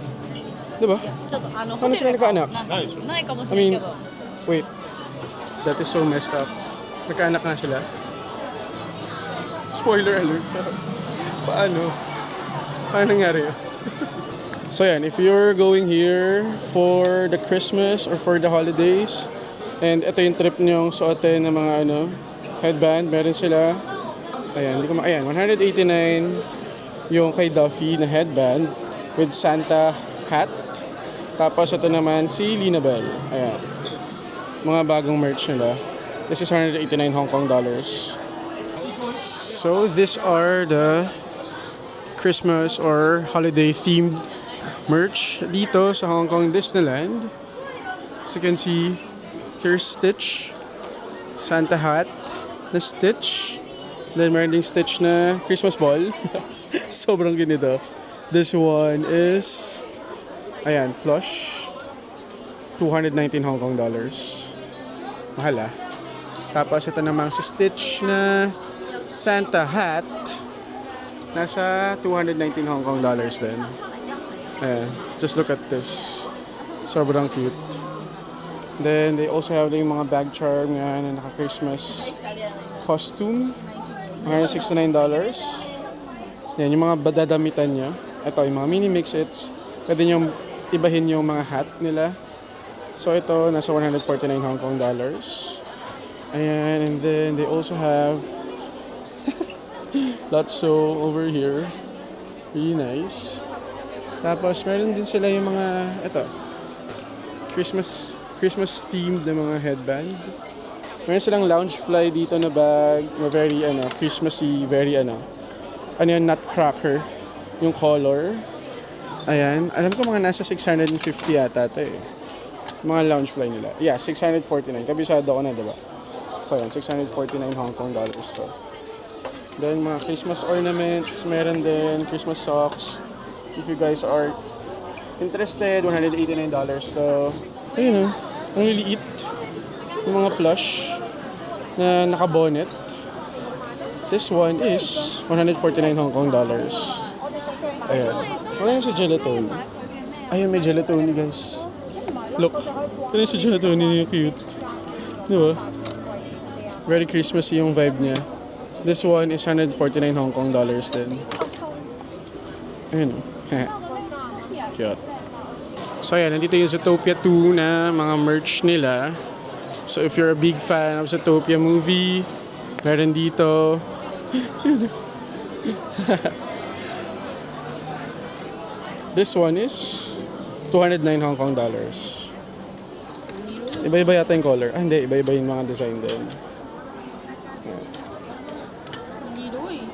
Di ba? Paano sila nagkaanak? I mean, wait. That is so messed up. Nagkaanak nga sila. Spoiler alert. Paano? Paano nangyari yun? So yan, if you're going here for the Christmas or for the holidays, and ito yung trip nyong suotin ng mga headband, meron sila. Ayan, ayan, 189 yung kay Duffy na headband with Santa hat. Tapos ito naman si Lina Bell. Ayan. Mga bagong merch nila. This is 189 Hong Kong dollars. So these are the Christmas or holiday themed merch dito sa Hong Kong Disneyland. As you can see, here's Stitch, Santa hat na Stitch. Then meron ding Stitch na Christmas ball. Sobrang ganito. This one is, ayan, plush. 219 Hong Kong dollars. Mahal ah. Tapos ito namang si Stitch na Santa hat. Nasa 219 Hong Kong dollars din. Ayan, just look at this. Sobrang cute. Then they also have yung mga bag charm nga na naka-Christmas costume. $169. Yan, yung mga dadamitan niya. Ito, yung mga mini mix-its. Pwede nyo ibahin yung mga hat nila. So ito, nasa 149 Hong Kong dollars. Ayan, and then they also have Lotso over here. Really nice. Tapos meron din sila yung mga, ito, Christmas themed na mga headband. Meron silang Loungefly dito na bag na very Christmassy, very ano yung nutcracker, yung color. Ayan, alam ko mga nasa 650 yata ito eh. Mga Loungefly nila. Yeah, 649. Kabisado ko na, diba? So yan, 649 Hong Kong dollars to. Then mga Christmas ornaments, meron din Christmas socks. If you guys are interested, $189 to. Ayun o, ang liliit. Yung mga plush na naka-bonnet. This one is 149 Hong Kong dollars. Ayan. Wala yung sa Gelatoni. Ayun, may Gelatoni guys. Look. Wala yung sa Gelatoni niya, cute. Diba? Very Christmassy yung vibe niya. This one is 149 Hong Kong dollars din. Ayun o. Cute. So ayan, nandito yung Zootopia 2 na mga merch nila. So if you're a big fan of Zootopia movie, meron dito. This one is 209 Hong Kong dollars. Iba-iba yata yung color. Ah, hindi. Iba-iba yung mga design din.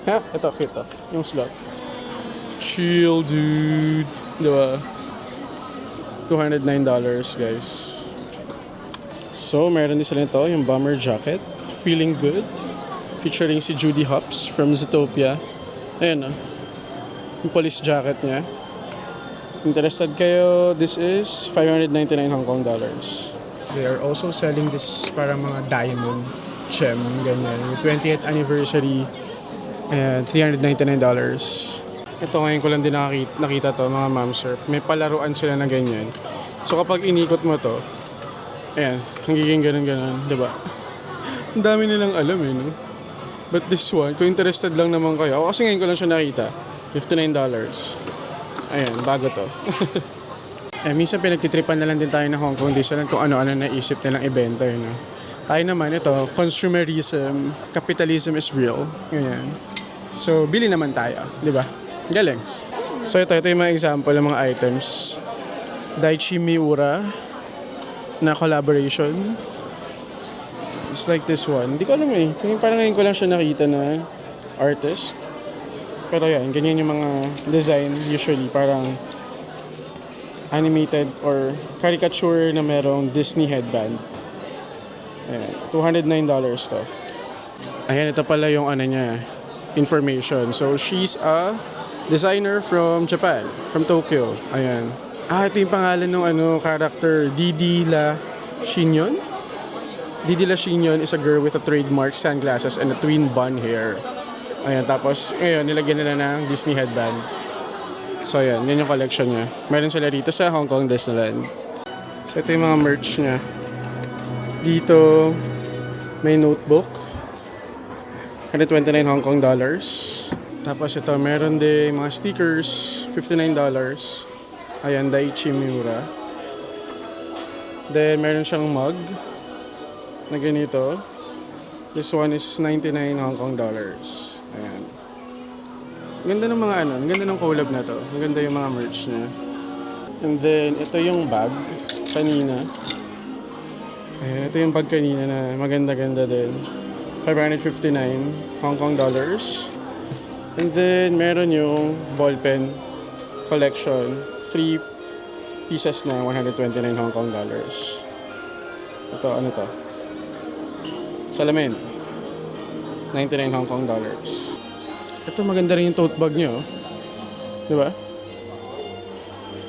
Ha? Ito, cute to. Yung slot. Chill, dude. Diba? $209 guys. So, meron din sila ito, yung bomber jacket. Feeling Good. Featuring si Judy Hopps from Zootopia. Ayan o. Yung police jacket niya. Interested kayo, this is 599 Hong Kong dollars. They are also selling this para mga diamond gem, ganyan. Yung 20th anniversary, and $399. Ito ngayon ko lang din nakita to, mga ma'am sir. May palaruan sila na ganyan. So kapag inikot mo to, ayan, hangiging ganun-ganun, diba? Ang dami nilang alam eh, no? But this one, kung interested lang naman kayo, kasi ngayon ko lang siya nakita, $59. Ayan, bago to. Eh, minsan pinagtitripan na lang din tayo na Hong Kong Disneyland kung ano-ano naisip nilang ibenta, yun, no? Tayo naman, ito, consumerism, capitalism is real. Ganyan. So, bili naman tayo, di ba? Galing. So, ito yung mga example ng mga items. Daichi Miura na collaboration. It's like this one. Hindi ko alam eh. Parang ngayon ko lang siya nakita na artist. Pero yan, ganyan yung mga design usually. Parang animated or caricature na merong Disney headband. Ayan, $209 to. Ayan, ito pala yung ano niya, information. So, she's a designer from Japan, from Tokyo. Ayan. Ito yung pangalan ng character, Didi La Shinyon. Didi La Shinyon is a girl with a trademark sunglasses and a twin bun hair. Ayan, tapos ngayon nilagyan nila ng Disney headband. So ayan, yan yung collection niya. Meron sila dito sa Hong Kong Disneyland. So ito yung mga merch niya. Dito may notebook. 129 Hong Kong dollars. Tapos ito meron din mga stickers, $59. Ayan, Daichi Miura. Then meron siyang mug na ganito. This one is 99 Hong Kong dollars. Ayan. Ang ganda ng mga ang ganda ng collab na to. Ang ganda yung mga merch niya. And then, ito yung bag kanina. Ayan, ito yung bag kanina na maganda-ganda din. 559 Hong Kong dollars. And then, meron yung ballpen collection. 3 pieces na 129 Hong Kong dollars. Ito, ano to? Salamin. 99 Hong Kong dollars. Ito maganda rin yung tote bag nyo. Diba?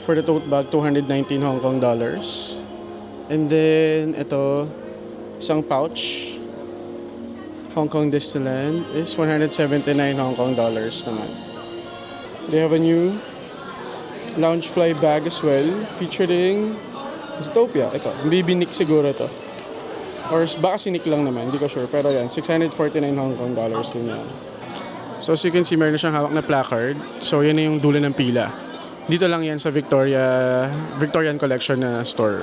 For the tote bag, 219 Hong Kong dollars. And then, ito, isang pouch. Hong Kong Disneyland is 179 Hong Kong dollars naman. They have a new Loungefly bag as well, featuring Zootopia. Ito, Baby Nick siguro ito. Or baka si Nick lang naman, hindi ko sure. Pero yan, 649 Hong Kong dollars din yan. So as you can see, meron na siyang hawak na placard. So yan na yung dulo ng pila. Dito lang yan sa Victorian Collection na store.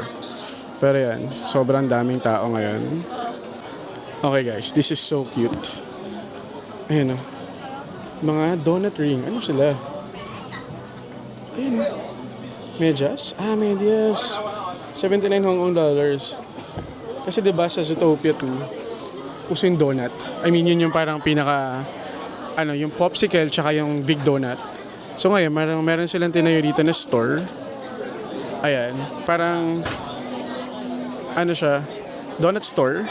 Pero yan, sobrang daming tao ngayon. Okay guys, this is so cute. Ayan o. Mga donut ring. Ano sila? Ayan. Medyas? Ah, medyas. 79 Hong Kong dollars. Kasi diba sa Zootopia 2, uso yung donut. I mean, yun yung parang pinaka, yung popsicle tsaka yung big donut. So ngayon, meron silang tinayo dito na store. Ayan. Parang, siya, donut store.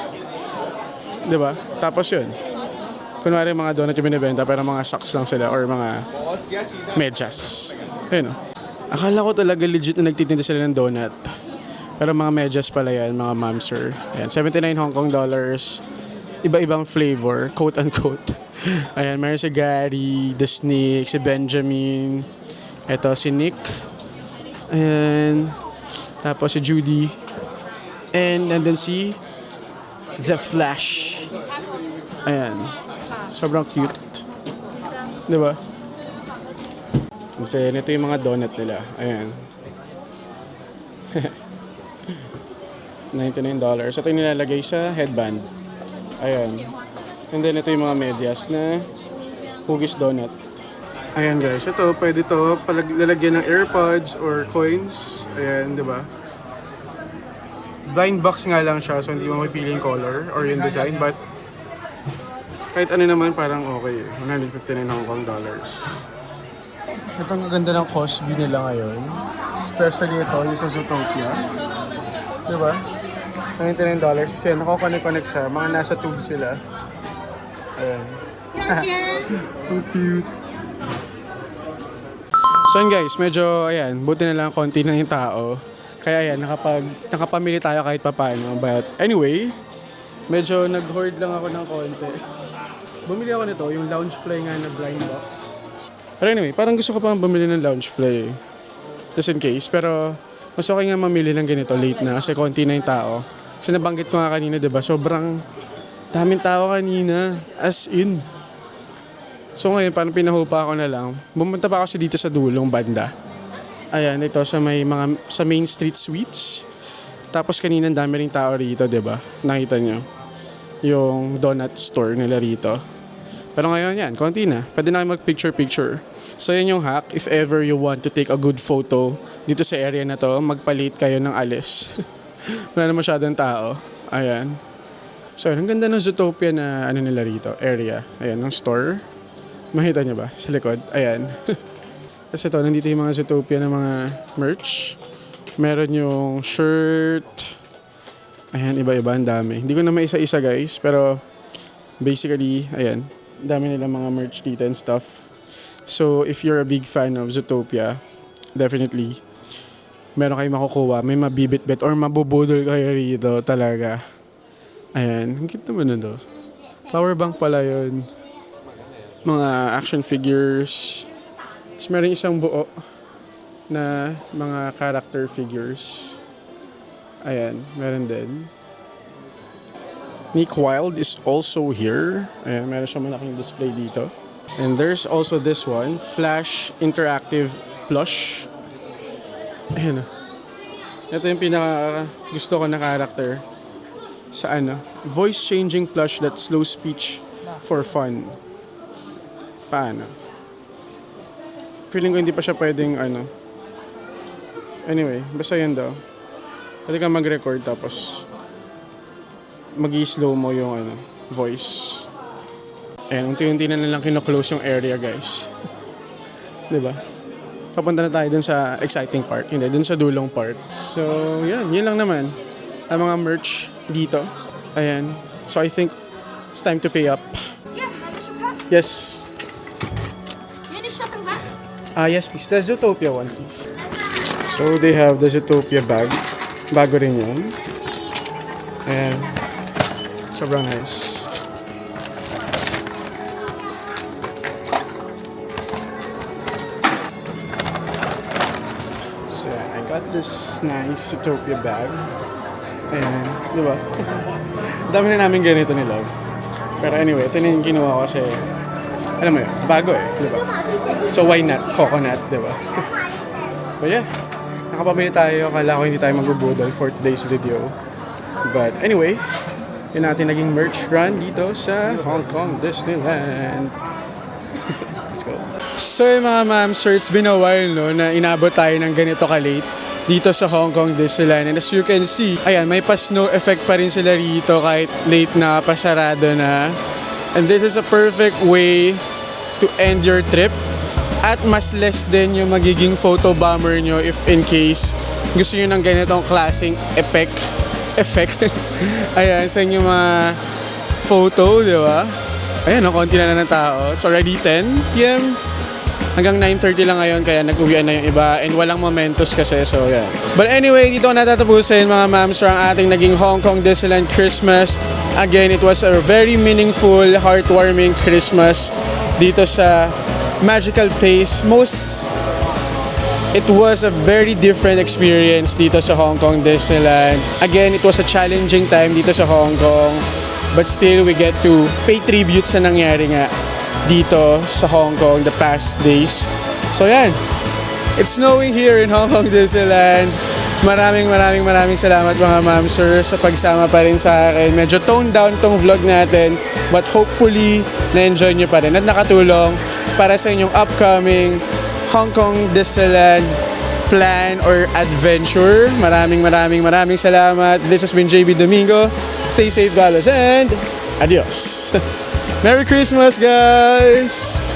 Diba? Tapos yun. Kunwari mga donut yung binibenta pero mga socks lang sila or mga medyas. Ayun o. Akala ko talaga legit na nagtitinda sila ng donut. Pero mga medyas pala yan, mga mamser. Ayan, 79 Hong Kong dollars. Iba-ibang flavor, quote-unquote. Ayan, meron si Gary, The Snake, si Benjamin. Ito, si Nick. Ayan. Tapos si Judy. And then si The Flash. Ayan. Sobrang cute. Diba? Then, ito yung mga donut nila. Ayan. $99. Ito yung nilalagay sa headband. Ayan. And then, ito yung mga medyas na hugis donut. Ayan guys. Ito, pwede to lalagyan ng AirPods or coins. Ayan, diba? Blind box nga lang siya, so hindi mo mapili yung color or yung design. But, kahit ano naman parang okay. 159 Hong Kong dollars. Ito ang ganda ng Cosby nila ngayon. Especially ito, yung sa Zootopia. Diba? $99 kasi nako-connect siya. Mga nasa tube sila. Ayan. So cute. So yun guys, medyo ayan, buti na lang konti na yung tao. Kaya ayan, nakapamili tayo kahit papaano. But anyway, medyo nag-hoard lang ako ng konti. Bumili ako nito, yung Loungefly nga na blind box. Pero anyway, parang gusto ko pang bumili ng Loungefly. Just in case. Pero mas okay nga mamili ng ganito late na kasi konti na yung tao. Kasi nabanggit ko nga kanina, diba? Sobrang daming tao kanina. As in. So ngayon, parang pinahupa ako na lang. Bumunta pa ako dito sa dulong banda. Ayan, ito sa sa Main Street Sweets. Tapos kanina dami ring tao rito, diba? Nakita nyo. Yung donut store nila rito. Pero ngayon yan, konti na. Pwede na kayo mag-picture-picture. So yan yung hack. If ever you want to take a good photo dito sa area na to, magpalit kayo ng alis. Wala na masyadong tao. Ayan. So ang ganda ng Zootopia na nila rito, area. Ayan, ng store. Makita nyo ba? Sa likod. Ayan. Kasi ito, nandito yung mga Zootopia na mga merch. Meron yung shirt. Ayan, iba-iba, ang dami. Hindi ko na maisa-isa guys, pero basically, ayan. Dami nilang mga merch dito and stuff. So, if you're a big fan of Zootopia, definitely, meron kayong makukuha. May mabibit-bit or mabubudol kayo rito talaga. Ayan. Ang cute naman na to. Power bank pala yun. Mga action figures. Tapos meron isang buo na mga character figures. Ayan. Meron din. Nick Wilde is also here. Ayan, meron siya malaking display dito. And there's also this one, Flash Interactive Plush. Ayan o. Ito yung pinaka gusto ko na character sa voice changing plush that slow speech for fun. Paano? Feeling ko hindi pa siya pwedeng Anyway, basta yun daw. Pwede ka mag-record tapos mag-i-slow mo yung voice. Ayan, unti-unti na lang kino-close yung area, guys. Diba? Papunta na tayo dun sa exciting part. Hindi, dun sa dulong part. So, yan. Yun lang naman. Ang mga merch dito. Ayan. So, I think it's time to pay up. Yes. Yes, please. The Zootopia one, please. So, they have the Zootopia bag. Bago rin yun. Ayan. Sobrang nice. So, I got this nice Zootopia bag. Ayan. Diba? Dami na namin ganito ni Love. Pero anyway, ito na yung ginawa ko kasi alam mo yun, bago diba? So why not? Coconut, diba? But yeah, nakapamili tayo. Akala ko hindi tayo magbubudol for today's video. But anyway, Yun natin naging merch run dito sa Hong Kong Disneyland. Let's go. So yung mga ma'am, sir, it's been a while no, na inabot tayo ng ganito ka-late dito sa Hong Kong Disneyland. And as you can see, ayan, may pa-snow effect pa rin sila rito kahit late na, pasarado na. And this is a perfect way to end your trip. At mas less din yung magiging photo bomber nyo if in case gusto nyo ng ganitong klaseng effect. Ayan, sa inyong mga photo, di ba? Ayan, no, konti na ng tao. It's already 10 p.m. Hanggang 9:30 lang ngayon, kaya nag-uwian na yung iba. And walang momentos kasi, so yeah. But anyway, dito natatapusin mga ma'ams ang ating naging Hong Kong Disneyland Christmas. Again, it was a very meaningful, heartwarming Christmas dito sa Magical Place. It was a very different experience dito sa Hong Kong Disneyland. Again, it was a challenging time dito sa Hong Kong. But still, we get to pay tribute sa nangyari nga dito sa Hong Kong the past days. So yan, it's snowing here in Hong Kong Disneyland. Maraming salamat mga ma'am sir sa pagsama pa rin sa akin. Medyo toned down tong vlog natin, but hopefully na-enjoy nyo pa rin at nakatulong para sa inyong upcoming Hong Kong Disneyland plan or adventure. Maraming salamat. This has been JB Domingo. Stay safe, God bless, and adios. Merry Christmas, guys!